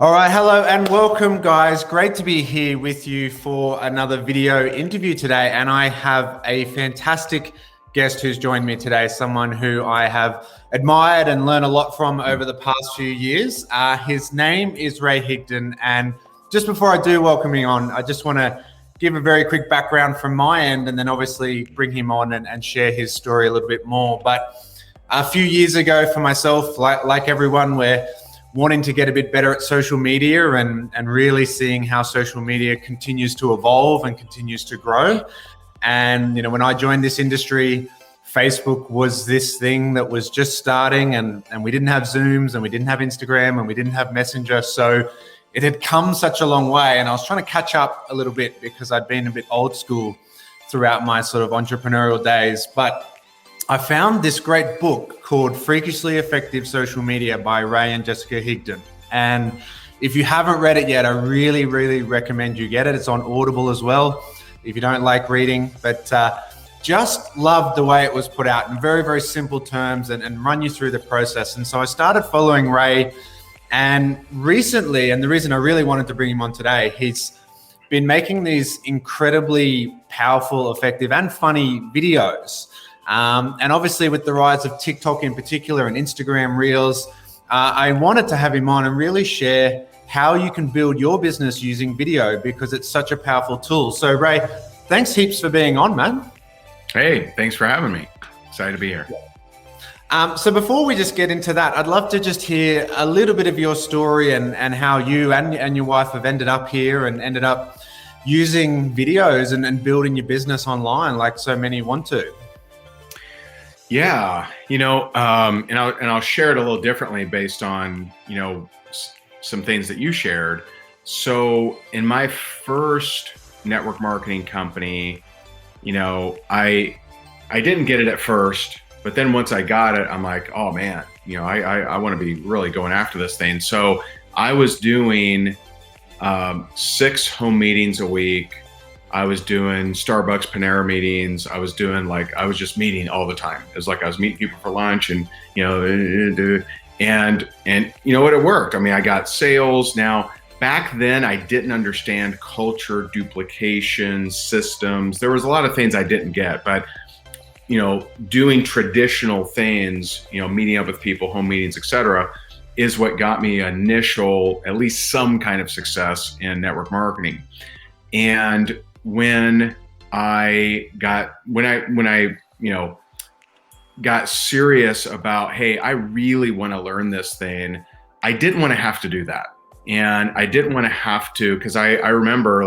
All right, hello and welcome, guys. Great to be here with you for another video interview today. And I have a fantastic guest who's joined me today, someone who I have admired and learned a lot from over the past few years. His name is Ray Higdon. And just before I do welcome him on, I just want to give a very quick background from my end and then obviously bring him on and share his story a little bit more. But a few years ago for myself, like everyone, we're wanting to get a bit better at social media and really seeing how social media continues to evolve and continues to grow. And, when I joined this industry, Facebook was this thing that was just starting and we didn't have Zooms and we didn't have Instagram and we didn't have Messenger. So it had come such a long way. And I was trying to catch up a little bit because I'd been a bit old school throughout my sort of entrepreneurial days. But I found this great book called Freakishly Effective Social Media by Ray and Jessica Higdon. And if you haven't read it yet, I really, really recommend you get it. It's on Audible as well, if you don't like reading. But just loved the way it was put out in very, very simple terms and run you through the process. And so I started following Ray. And recently, and the reason I really wanted to bring him on today, he's been making these incredibly powerful, effective, and funny videos. And obviously with the rise of TikTok in particular and Instagram Reels, I wanted to have him on and really share how you can build your business using video because it's such a powerful tool. So Ray, thanks heaps for being on, man. Hey, thanks for having me. Excited to be here. So before we just get into that, I'd love to just hear a little bit of your story and how you and your wife have ended up here and ended up using videos and building your business online like so many want to. Yeah, and I'll share it a little differently based on, some things that you shared. So in my first network marketing company, I didn't get it at first, but then once I got it, I'm like, oh man, I want to be really going after this thing. So I was doing 6 home meetings a week. I was doing Starbucks, Panera meetings. I was just meeting all the time. It was like I was meeting people for lunch and you know what, it worked. I mean, I got sales. Now, back then I didn't understand culture, duplication, systems. There was a lot of things I didn't get, but doing traditional things, meeting up with people, home meetings, etc., is what got me initial, at least some kind of success in network marketing. And when I got serious about, hey, I really want to learn this thing, I didn't want to have to do that. And I didn't want to have to, because I remember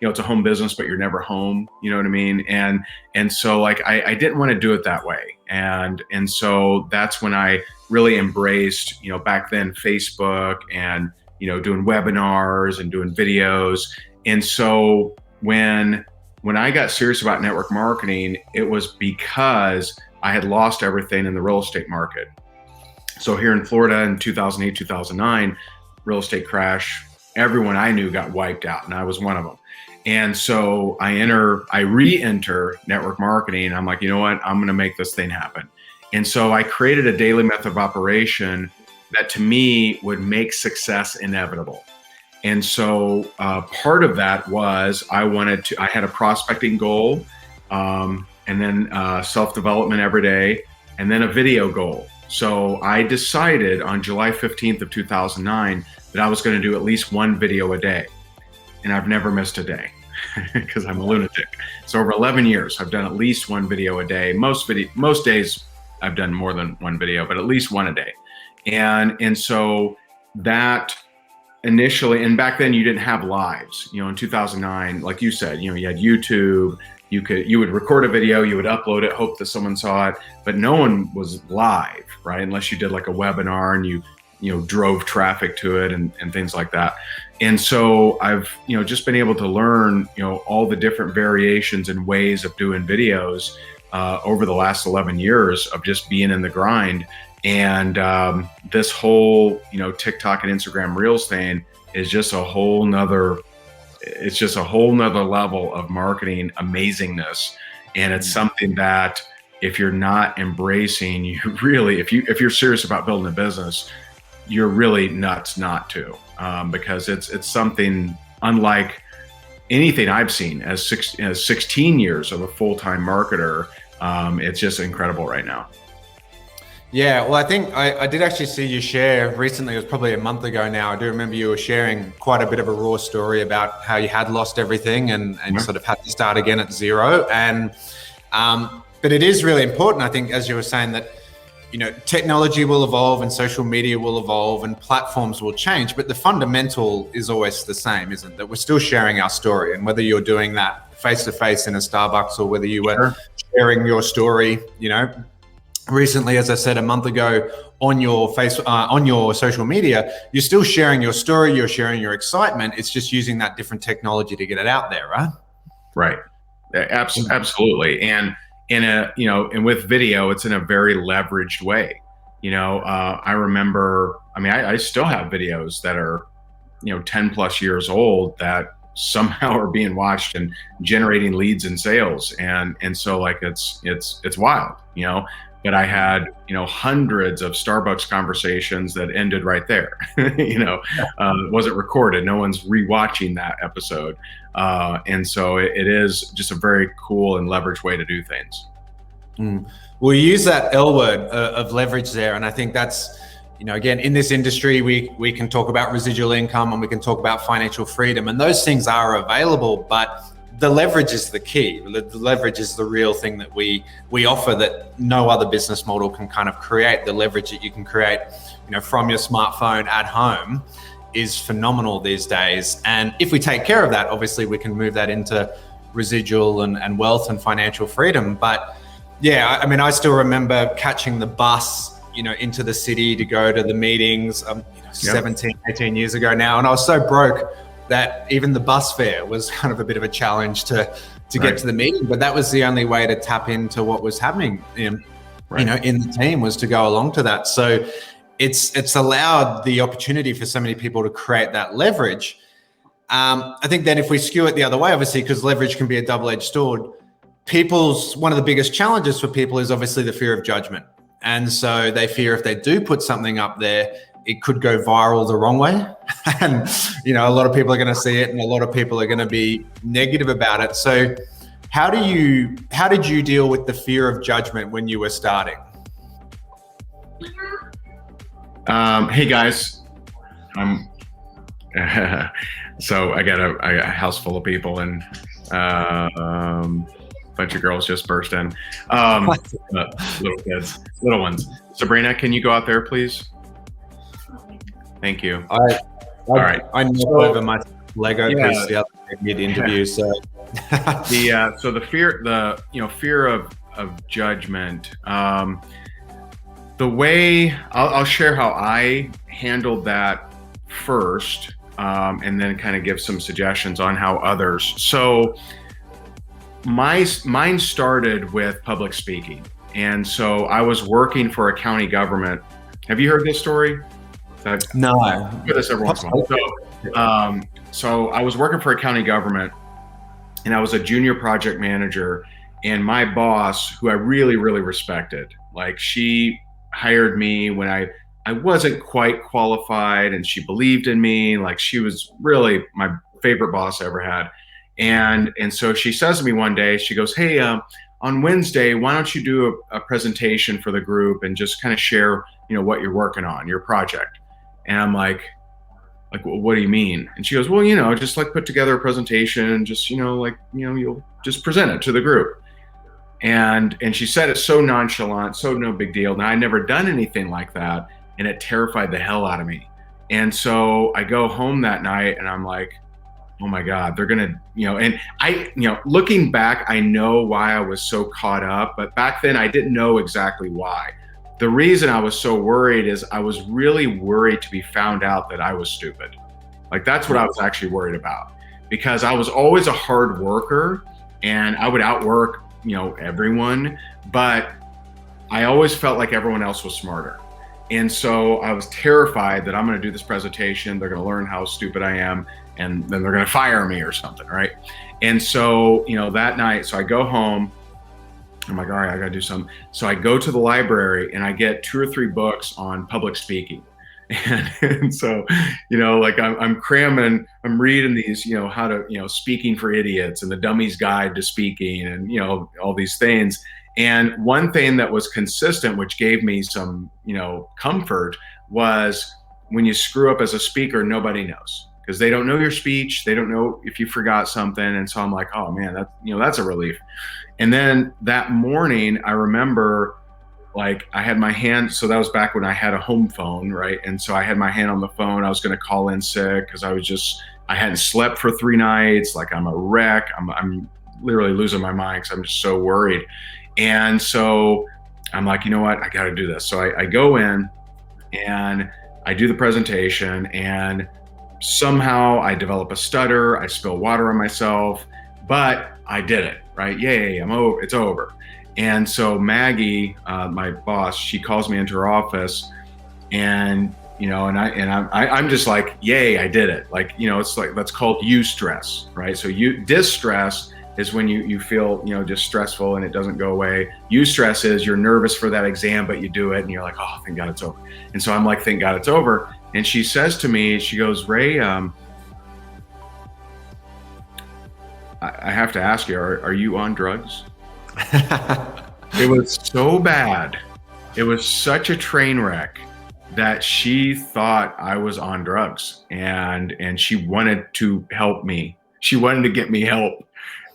it's a home business, but you're never home, you know what I mean? And so I didn't want to do it that way. And so that's when I really embraced, back then Facebook and, doing webinars and doing videos. And so when I got serious about network marketing, it was because I had lost everything in the real estate market. So here in Florida in 2008, 2009, real estate crash, everyone I knew got wiped out, and I was one of them. And so I re-enter network marketing. And I'm like, you know what? I'm going to make this thing happen. And so I created a daily method of operation that to me would make success inevitable. And so part of that was I had a prospecting goal, and then self-development every day, and then a video goal. So I decided on July 15th of 2009 that I was going to do at least 1 video a day. And I've never missed a day because I'm a lunatic. So over 11 years, I've done at least 1 video a day. Most days I've done more than 1 video, but at least 1 a day. And so that initially, and back then you didn't have lives, in 2009, like you said, you had YouTube, you would record a video, you would upload it, hope that someone saw it, but no one was live, right? Unless you did like a webinar and you drove traffic to it and things like that. And so I've, just been able to learn, all the different variations and ways of doing videos over the last 11 years of just being in the grind. And this whole, TikTok and Instagram Reels thing is just a whole nother level of marketing amazingness. And it's something that if you're not embracing, if you're serious about building a business, you're really nuts not to, because it's something unlike anything I've seen as 16 years of a full-time marketer. It's just incredible right now. Yeah, well, I think I did actually see you share recently, it was probably a month ago now. I do remember you were sharing quite a bit of a raw story about how you had lost everything and sort of had to start again at zero. And but it is really important, I think, as you were saying, that technology will evolve and social media will evolve and platforms will change, but the fundamental is always the same, isn't it? That we're still sharing our story, and whether you're doing that face to face in a Starbucks or whether you were sharing your story, recently, as I said, a month ago on your on your social media, you're still sharing your story, you're sharing your excitement. It's just using that different technology to get it out there, right? Right. Absolutely. And and with video, it's in a very leveraged way. I remember, I still have videos that are, 10 plus years old that somehow are being watched and generating leads and sales. And so like, it's wild, but I had, hundreds of Starbucks conversations that ended right there. It wasn't recorded. No one's rewatching that episode. And so it is just a very cool and leveraged way to do things. We'll use that L word of leverage there. And I think that's, again, in this industry, we can talk about residual income and we can talk about financial freedom, and those things are available, but the leverage is the key. The leverage is the real thing that we offer that no other business model can kind of create. The leverage that you can create, from your smartphone at home is phenomenal these days. And if we take care of that, obviously we can move that into residual and wealth and financial freedom. But yeah, I still remember catching the bus, into the city to go to the meetings, 17, 18 years ago now. And I was so broke that even the bus fare was kind of a bit of a challenge to get to the meeting, but that was the only way to tap into what was happening in the team, was to go along to that. So it's allowed the opportunity for so many people to create that leverage. I think then if we skew it the other way, obviously, because leverage can be a double-edged sword, one of the biggest challenges for people is obviously the fear of judgment. And so they fear if they do put something up there, it could go viral the wrong way. And, a lot of people are going to see it and a lot of people are going to be negative about it. So how did you deal with the fear of judgment when you were starting? Hey guys, so I got a house full of people and a bunch of girls just burst in. Little kids, little ones. Sabrina, can you go out there, please? Thank you. All right. I know over my Lego piece the other mid-interview. So the fear of judgment. The way I'll share how I handled that first, and then kind of give some suggestions on how others. So mine started with public speaking, and so I was working for a county government. Have you heard this story? No. I hear this every once in a while. So I was working for a county government, and I was a junior project manager, and my boss, who I really, really respected, like, she hired me when I wasn't quite qualified, and she believed in me. Like, she was really my favorite boss I ever had. And so she says to me one day, she goes, "Hey, on Wednesday, why don't you do a presentation for the group and just kind of share, what you're working on, your project?" And I'm like, what do you mean? And she goes, "Well, just like put together a presentation, just, you'll just present it to the group." And she said it so nonchalant, so no big deal. Now, I'd never done anything like that, and it terrified the hell out of me. And so I go home that night and I'm like, oh my God, they're gonna, and I, looking back, I know why I was so caught up, but back then I didn't know exactly why. The reason I was so worried is I was really worried to be found out that I was stupid. Like, that's what I was actually worried about, because I was always a hard worker and I would outwork, everyone, but I always felt like everyone else was smarter. And so I was terrified that I'm going to do this presentation, they're going to learn how stupid I am, and then they're going to fire me or something, right? And so, that night, so I go home, I'm like, all right, I got to do something. So I go to the library and I get 2 or 3 books on public speaking. And so, like I'm cramming, I'm reading these, how to, speaking for idiots and the dummy's guide to speaking and, all these things. And one thing that was consistent, which gave me some, comfort, was when you screw up as a speaker, nobody knows because they don't know your speech. They don't know if you forgot something. And so I'm like, oh man, that's a relief. And then that morning, I remember like I had my hand, so that was back when I had a home phone, right? And so I had my hand on the phone. I was going to call in sick because I hadn't slept for 3 nights. Like I'm a wreck. I'm literally losing my mind because I'm just so worried. And so I'm like, you know what? I got to do this. So I go in and I do the presentation, and somehow I develop a stutter. I spill water on myself, but I did it, right? Yay, I'm over. It's over. And so Maggie, my boss, she calls me into her office, and I'm just like, yay, I did it. Like, it's like, that's called eustress, right? So distress is when you feel, just stressful and it doesn't go away. Eustress is you're nervous for that exam, but you do it and you're like, oh, thank God it's over. And so I'm like, thank God it's over. And she says to me, she goes, Ray, I have to ask you, are you on drugs? It was so bad. It was such a train wreck that she thought I was on drugs, and she wanted to help me. She wanted to get me help.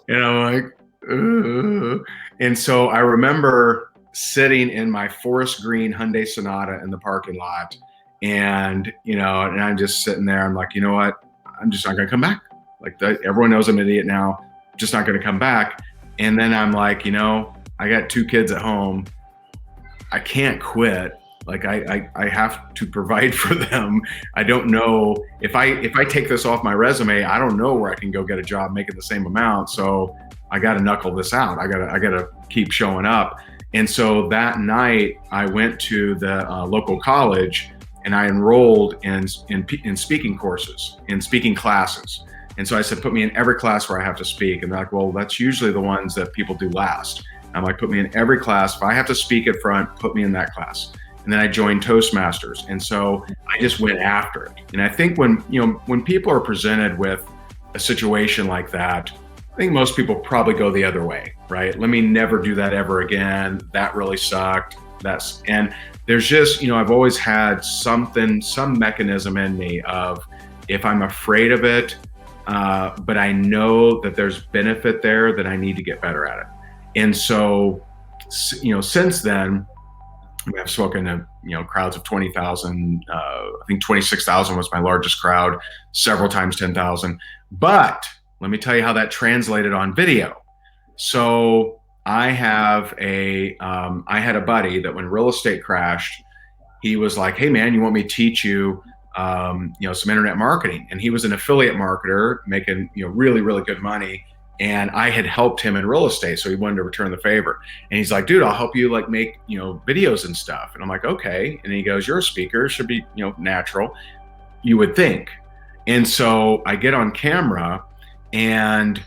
And I'm like, ugh. And so I remember sitting in my forest green Hyundai Sonata in the parking lot, and and I'm just sitting there. I'm like, you know what? I'm just not gonna come back. Like everyone knows I'm an idiot now. Just not gonna come back. And then I'm like, I got 2 kids at home. I can't quit. Like I have to provide for them. I don't know if I take this off my resume, I don't know where I can go get a job making the same amount. So I got to knuckle this out. I got to keep showing up. And so that night I went to the local college and I enrolled in speaking courses, in speaking classes. And so I said, put me in every class where I have to speak. And they're like, well, that's usually the ones that people do last. I'm like, put me in every class. If I have to speak at front, put me in that class. And then I joined Toastmasters. And so I just went after it. And I think when people are presented with a situation like that, I think most people probably go the other way, right? Let me never do that ever again. That really sucked. And there's just, I've always had some mechanism in me of, if I'm afraid of it, but I know that there's benefit there, that I need to get better at it. And so, since then, I've spoken to, crowds of 20,000. I think 26,000 was my largest crowd, several times 10,000. But let me tell you how that translated on video. So I had a buddy that when real estate crashed, he was like, hey man, you want me to teach you, some internet marketing? And he was an affiliate marketer making, really, really good money. And I had helped him in real estate, so he wanted to return the favor. And he's like, dude, I'll help you like make, videos and stuff. And I'm like, okay. And he goes, you're a speaker, should be, natural, you would think. And so I get on camera, and,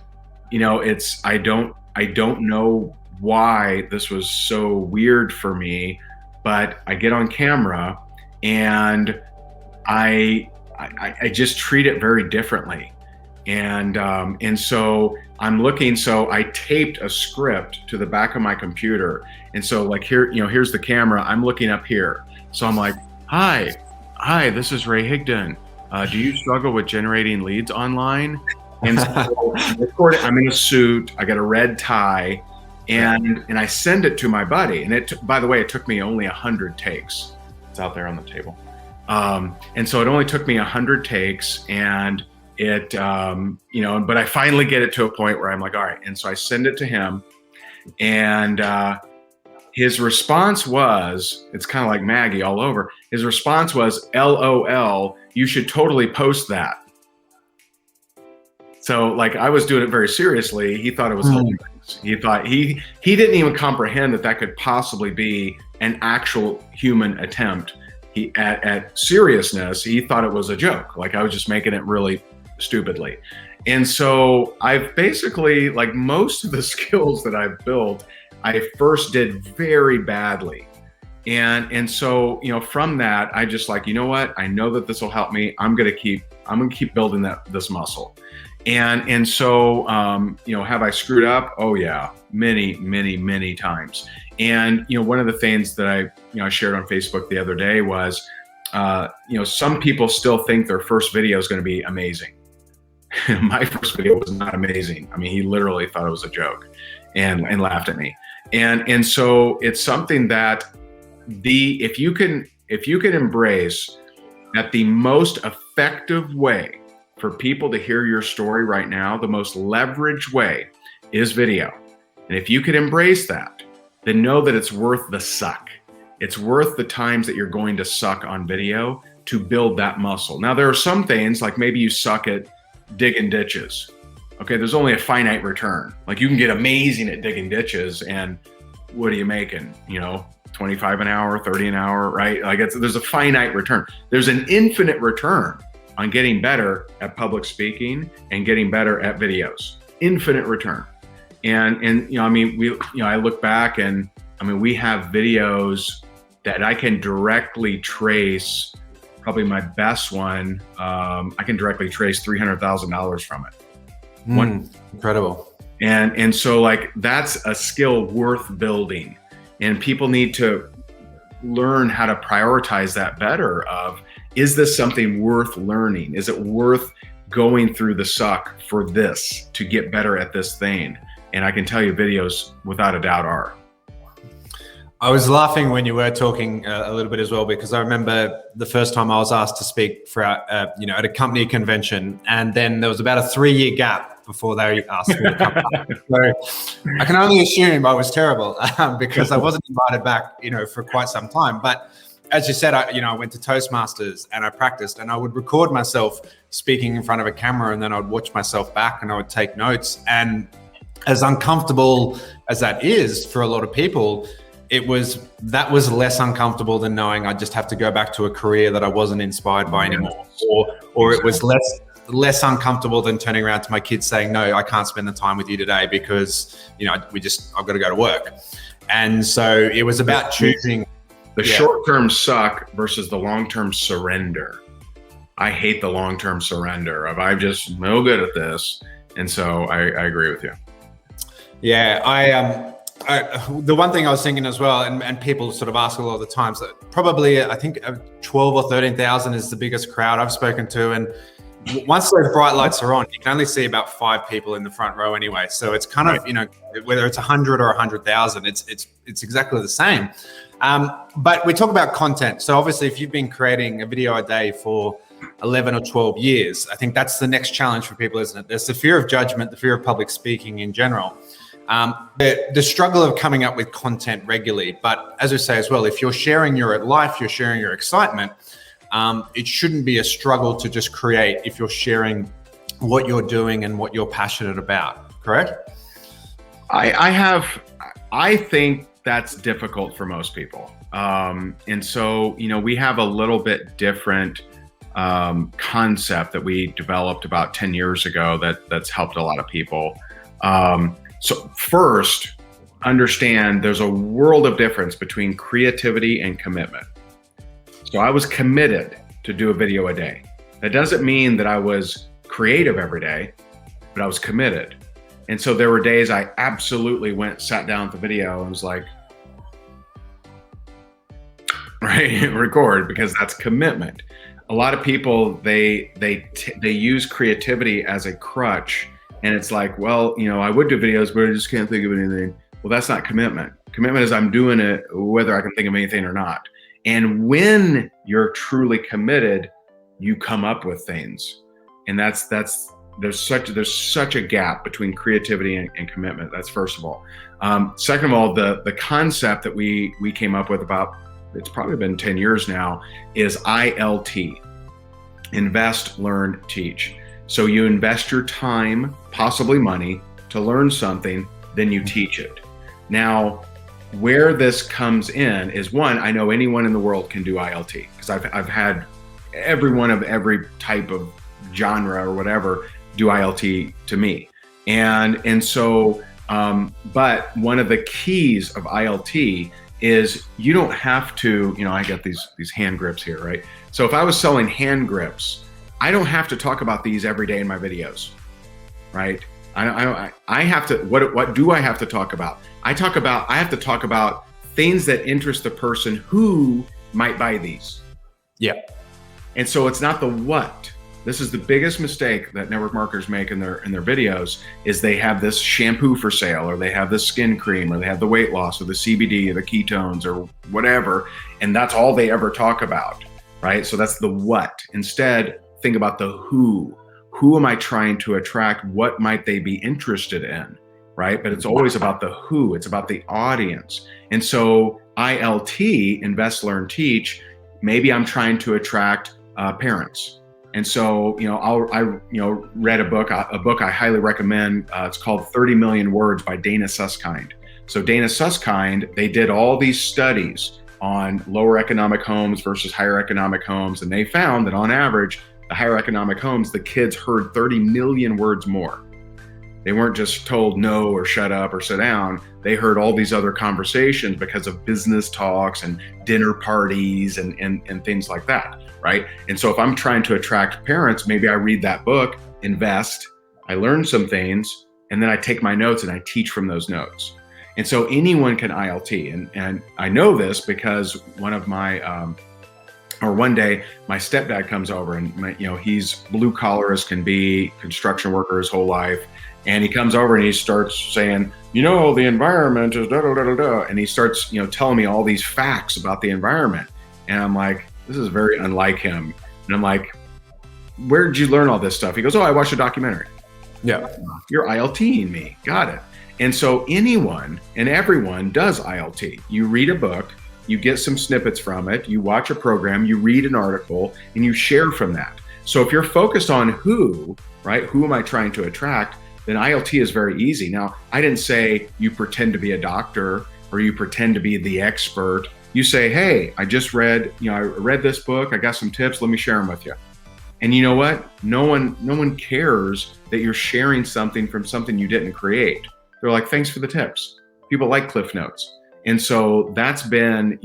I don't know why this was so weird for me, but I get on camera and I just treat it very differently. And so I'm looking, so I taped a script to the back of my computer. And so like here, here's the camera, I'm looking up here. So I'm like, hi, this is Ray Higdon. Do you struggle with generating leads online? And so I'm in a suit, I got a red tie, and I send it to my buddy. And by the way, it took me only 100 takes. It's out there on the table. And so it only took me 100 takes, and but I finally get it to a point where I'm like, all right. And so I send it to him, and his response was, it's kind of like Maggie all over. His response was, LOL, you should totally post that. So like I was doing it very seriously. He thought it was hilarious. He thought he didn't even comprehend that could possibly be an actual human attempt. At seriousness, he thought it was a joke. Like I was just making it really stupidly. And so I've basically, like most of the skills that I've built, I first did very badly. And so, from that, I just like, you know what? I know that this will help me. I'm gonna keep building this muscle. And so, have I screwed up? Oh yeah, many, many, many times. And one of the things that I shared on Facebook the other day was, some people still think their first video is going to be amazing. My first video was not amazing. I mean, he literally thought it was a joke, and laughed at me. And so it's something that if you can embrace that the most effective way for people to hear your story right now, the most leveraged way is video. And if you can embrace that, then know that it's worth the suck. It's worth the times that you're going to suck on video to build that muscle. Now, there are some things, like maybe you suck at digging ditches. Okay, there's only a finite return. Like, you can get amazing at digging ditches, and what are you making? 25 an hour, 30 an hour, right? Like, there's a finite return. There's an infinite return on getting better at public speaking and getting better at videos. Infinite return. And I look back, and we have videos that I can directly trace. Probably my best one, I can directly trace $300,000 from it. Incredible. And so, like, that's a skill worth building, and people need to learn how to prioritize that better. Is this something worth learning? Is it worth going through the suck for this to get better at this thing? And I can tell you, videos without a doubt are. I was laughing when you were talking a little bit as well, because I remember the first time I was asked to speak for at a company convention, and then there was about a 3-year gap before they asked me to come back. So I can only assume I was terrible because I wasn't invited back, for quite some time. But as you said, I went to Toastmasters and I practiced, and I would record myself speaking in front of a camera, and then I'd watch myself back and I would take notes. And as uncomfortable as that is for a lot of people, that was less uncomfortable than knowing I just have to go back to a career that I wasn't inspired by anymore, or it was less uncomfortable than turning around to my kids saying, no, I can't spend the time with you today because I've got to go to work. And so it was about choosing the short-term suck versus the long-term surrender. I hate the long-term surrender of I'm just no good at this, and so I agree with you. Yeah, the one thing I was thinking as well, and people sort of ask a lot of the times, that probably I think 12 or 13,000 is the biggest crowd I've spoken to, and once those bright lights are on, you can only see about 5 people in the front row anyway. So it's kind of whether it's 100 or 100,000, it's exactly the same. But we talk about content. So obviously, if you've been creating a video a day for 11 or 12 years, I think that's the next challenge for people, isn't it? There's the fear of judgment, the fear of public speaking in general. The struggle of coming up with content regularly. But as I say as well, if you're sharing your life, you're sharing your excitement, it shouldn't be a struggle to just create if you're sharing what you're doing and what you're passionate about, correct? I think that's difficult for most people. And so, we have a little bit different concept that we developed about 10 years ago that's helped a lot of people. So first, understand there's a world of difference between creativity and commitment. So I was committed to do a video a day. That doesn't mean that I was creative every day, but I was committed. And so there were days I absolutely sat down with the video and was like, record, because that's commitment. A lot of people, they use creativity as a crutch. And it's like, well, I would do videos, but I just can't think of anything. Well, that's not commitment. Commitment is I'm doing it whether I can think of anything or not. And when you're truly committed, you come up with things. And there's such a gap between creativity and commitment. That's first of all. Second of all, the concept that we came up with about, it's probably been 10 years now, is ILT, invest, learn, teach. So you invest your time, possibly money, to learn something, then you teach it. Now, where this comes in is, one, I know anyone in the world can do ILT, because I've had everyone of every type of genre or whatever do ILT to me. And so, but one of the keys of ILT is you don't have to, I get these hand grips here, right? So if I was selling hand grips, I don't have to talk about these every day in my videos, right? I have to, what do I have to talk about? I have to talk about things that interest the person who might buy these. Yeah. And so it's not the what. This is the biggest mistake that network marketers make in their videos, is they have this shampoo for sale, or they have this skin cream, or they have the weight loss, or the CBD, or the ketones, or whatever. And that's all they ever talk about, right? So that's the what. Instead, think about the who. Who am I trying to attract? What might they be interested in, right? But it's always about the who. It's about the audience. And so ILT, Invest, Learn, Teach, maybe I'm trying to attract parents. And so, I read a book I highly recommend. It's called 30 Million Words by Dana Susskind. So Dana Susskind, they did all these studies on lower economic homes versus higher economic homes. And they found that on average, the higher economic homes, the kids heard 30 million words more. They weren't just told no or shut up or sit down. They heard all these other conversations because of business talks and dinner parties and things like that, right? And so if I'm trying to attract parents, maybe I read that book, Invest, I learn some things, and then I take my notes and I teach from those notes. And so anyone can ILT. And I know this because one day my stepdad comes over, and he's blue collar as can be, construction worker his whole life. And he comes over and he starts saying, the environment is da da da da da. And he starts, telling me all these facts about the environment. And I'm like, this is very unlike him. And I'm like, where did you learn all this stuff? He goes, I watched a documentary. Yeah. You're ILTing me. Got it. And so anyone and everyone does ILT. You read a book, you get some snippets from it, you watch a program, you read an article, and you share from that. So if you're focused on who, right? Who am I trying to attract? Then ILT is very easy. Now, I didn't say you pretend to be a doctor or you pretend to be the expert. You say, hey, I just read, I read this book. I got some tips. Let me share them with you. And you know what? No one cares that you're sharing something from something you didn't create. They're like, thanks for the tips. People like Cliff Notes. And so that's been,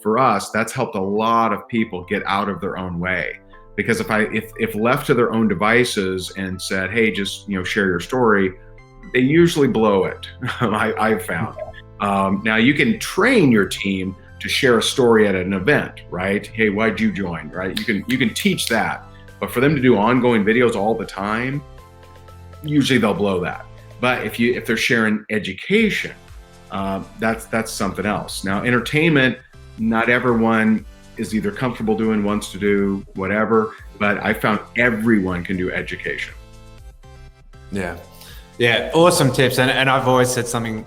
for us, that's helped a lot of people get out of their own way. Because if left to their own devices and said, hey, just share your story, they usually blow it. I've found. Now you can train your team to share a story at an event, right? Hey, why'd you join? Right? You can teach that, but for them to do ongoing videos all the time, usually they'll blow that. But if they're sharing education, that's something else. Now entertainment, not everyone is either comfortable doing, wants to do, whatever, but I found everyone can do education. Yeah, awesome tips. And I've always said something,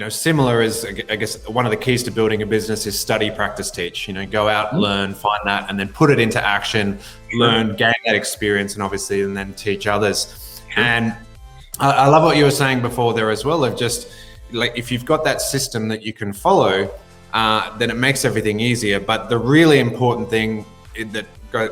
similar is, I guess, one of the keys to building a business is study, practice, teach. Go out, learn, find that, and then put it into action, learn, gain that experience, and obviously, and then teach others. Sure. And I love what you were saying before there as well, of just like, if you've got that system that you can follow, then it makes everything easier. But the really important thing that,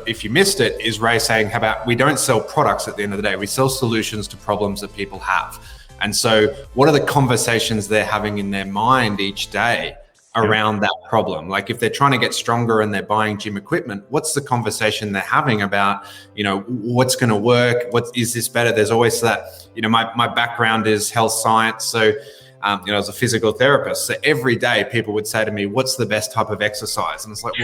if you missed it, is Ray saying, how about we don't sell products at the end of the day, we sell solutions to problems that people have. And so what are the conversations they're having in their mind each day around that problem? Like if they're trying to get stronger and they're buying gym equipment, what's the conversation they're having about, what's going to work? What is this better? There's always that, my background is health science. So as a physical therapist, so every day people would say to me, what's the best type of exercise? And it's like,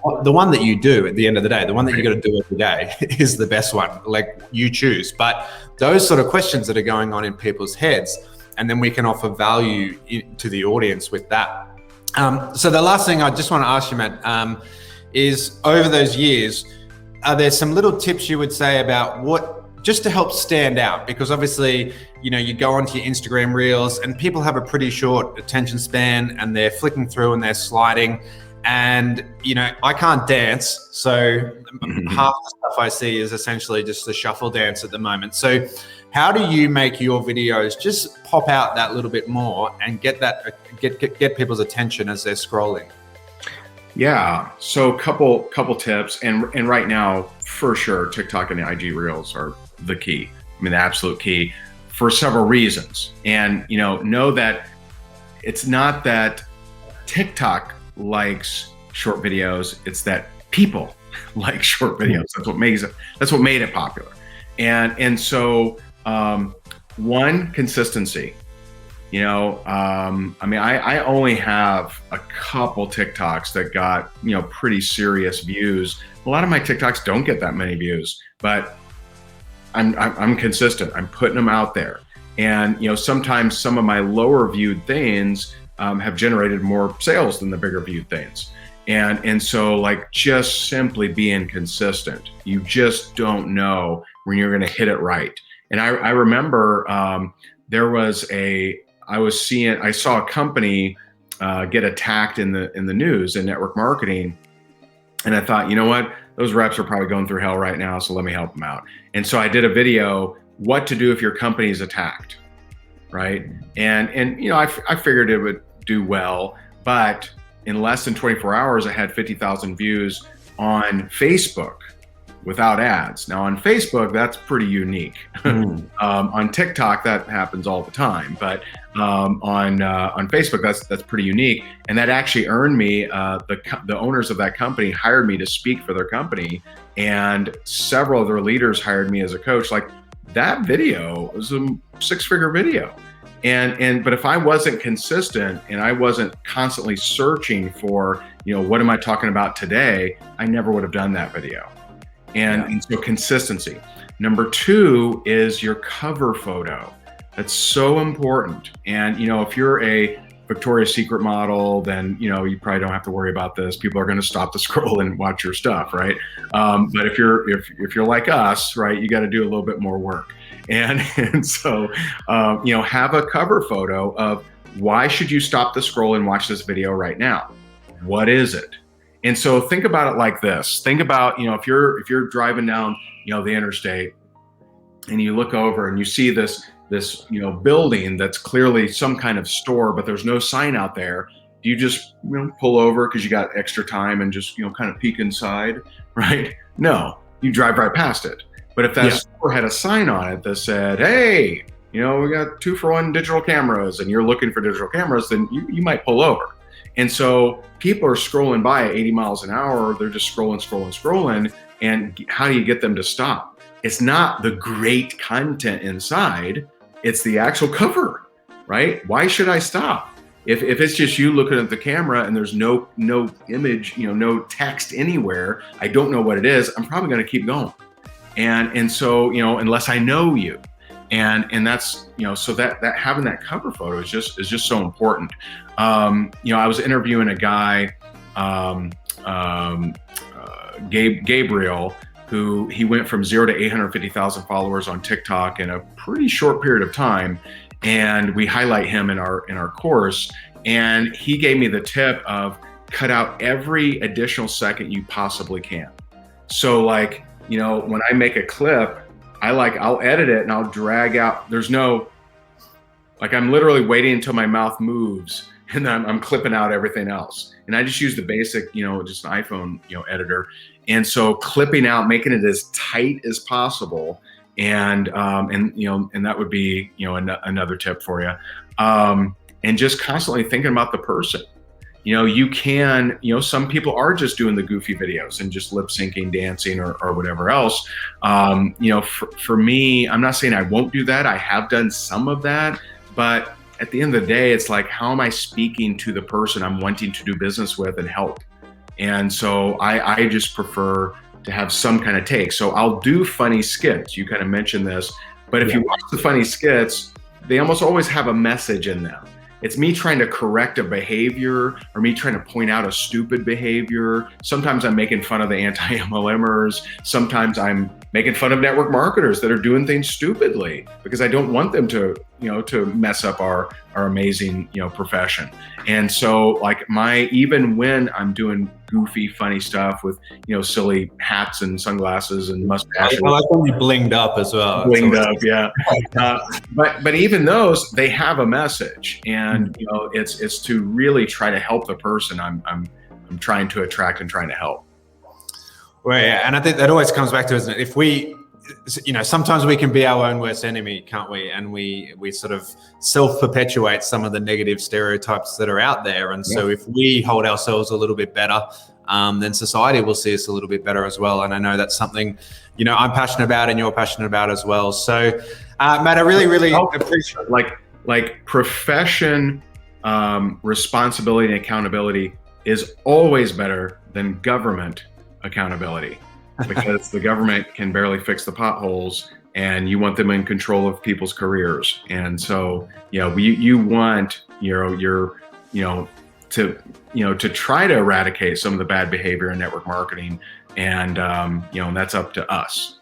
well, the one that you do at the end of the day, the one that you got to do every day is the best one, like you choose. But those sort of questions that are going on in people's heads, and then we can offer value to the audience with that. So the last thing I just want to ask you, Matt, is over those years, are there some little tips you would say about just to help stand out? Because obviously, you go onto your Instagram reels and people have a pretty short attention span and they're flicking through and they're sliding. And, I can't dance. So half the stuff I see is essentially just the shuffle dance at the moment. So how do you make your videos just pop out that little bit more and get people's attention as they're scrolling? Yeah. So couple tips. And right now, for sure, TikTok and the IG reels are the key. The absolute key for several reasons. And, know that it's not that TikTok likes short videos. It's that people like short videos. That's what made it popular. And so one, consistency. I only have a couple TikToks that got, pretty serious views. A lot of my TikToks don't get that many views, but I'm consistent. I'm putting them out there. And, sometimes some of my lower viewed things have generated more sales than the bigger viewed things. And so like just simply being consistent, you just don't know when you're going to hit it right. And I remember I saw a company get attacked in the news in network marketing. And I thought, you know what, those reps are probably going through hell right now. So let me help them out. And so I did a video, what to do if your company is attacked. Right. And I figured it would do well, but in less than 24 hours, I had 50,000 views on Facebook without ads. Now on Facebook, that's pretty unique. On TikTok, that happens all the time, but on Facebook, that's pretty unique. And that actually earned me, the owners of that company hired me to speak for their company, and several of their leaders hired me as a coach. Like, that video was a 6-figure video. But if I wasn't consistent and I wasn't constantly searching for, what am I talking about today, I never would have done that video. And so consistency. Number 2 is your cover photo. That's so important. And, if you're a Victoria's Secret model, then, you probably don't have to worry about this. People are going to stop the scroll and watch your stuff, right? But if you're like us, right, you got to do a little bit more work. And so, have a cover photo of why should you stop the scroll and watch this video right now? What is it? And so think about it like this. Think about, if you're driving down, the interstate and you look over and you see this building that's clearly some kind of store, but there's no sign out there. Do you just, pull over because you got extra time and just, kind of peek inside, right? No, you drive right past it. But if that store had a sign on it that said, hey, we got 2-for-1 digital cameras, and you're looking for digital cameras, then you might pull over. And so people are scrolling by at 80 miles an hour. They're just scrolling. And how do you get them to stop? It's not the great content inside. It's the actual cover, right? Why should I stop? If it's just you looking at the camera and there's no image, no text anywhere, I don't know what it is, I'm probably going to keep going. And so, unless I know you. And that's, so that having that cover photo is just so important. I was interviewing a guy, Gabriel, who he went from 0 to 850,000 followers on TikTok in a pretty short period of time. And we highlight him in our course. And he gave me the tip of cut out every additional second you possibly can. So like, when I make a clip, I'll edit it and I'll drag out. I'm literally waiting until my mouth moves and then I'm clipping out everything else. And I just use the basic, just an iPhone, editor. And so clipping out, making it as tight as possible. And that would be, another tip for you. And just constantly thinking about the person. You can, some people are just doing the goofy videos and just lip syncing, dancing, or whatever else. For me, I'm not saying I won't do that. I have done some of that, but at the end of the day, it's like, how am I speaking to the person I'm wanting to do business with and help? And so I just prefer to have some kind of take. So I'll do funny skits. You kind of mentioned this, but if you watch the funny skits, they almost always have a message in them. It's me trying to correct a behavior or me trying to point out a stupid behavior. Sometimes I'm making fun of the anti-MLMers. Sometimes I'm making fun of network marketers that are doing things stupidly because I don't want them to, to mess up our amazing, profession. And so like even when I'm doing goofy, funny stuff with, silly hats and sunglasses and mustaches. I like when you blinged up as well. Blinged up, yeah. But even those, they have a message, and it's to really try to help the person I'm trying to attract and trying to help. Right, and I think that always comes back to, isn't it? If we sometimes we can be our own worst enemy, can't we? And we sort of self-perpetuate some of the negative stereotypes that are out there. And so if we hold ourselves a little bit better, then society will see us a little bit better as well. And I know that's something, I'm passionate about and you're passionate about as well. So, Matt, I really, really appreciate like profession, responsibility and accountability is always better than government accountability, because the government can barely fix the potholes and you want them in control of people's careers. And so, you want, to try to eradicate some of the bad behavior in network marketing. And, that's up to us.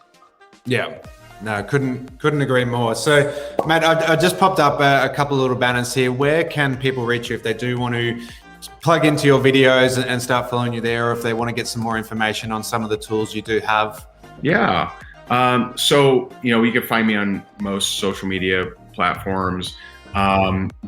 Yeah. No, couldn't agree more. So, Matt, I just popped up a couple of little banners here. Where can people reach you if they do want to plug into your videos and start following you there, or if they want to get some more information on some of the tools you do have? Yeah. So, you can find me on most social media platforms.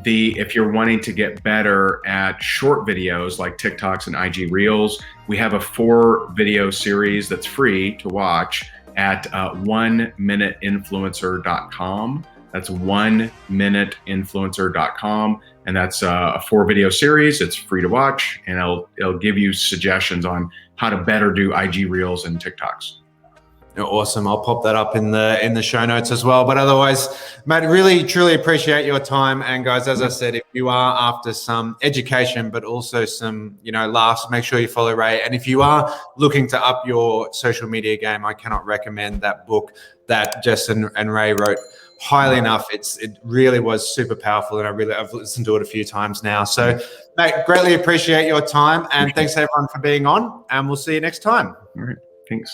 If you're wanting to get better at short videos like TikToks and IG Reels, we have a 4-video series that's free to watch at 1minuteinfluencer.com. That's 1minuteinfluencer.com. And that's a 4-video series. It's free to watch, and it'll give you suggestions on how to better do IG Reels and TikToks. Awesome. I'll pop that up in the show notes as well. But otherwise, Matt, really, truly appreciate your time. And guys, as I said, if you are after some education, but also some, laughs, make sure you follow Ray. And if you are looking to up your social media game, I cannot recommend that book that Jess and Ray wrote highly enough. It really was super powerful, and I've listened to it a few times now. So, mate, greatly appreciate your time, and thanks everyone for being on, and we'll see you next time. All right. Thanks.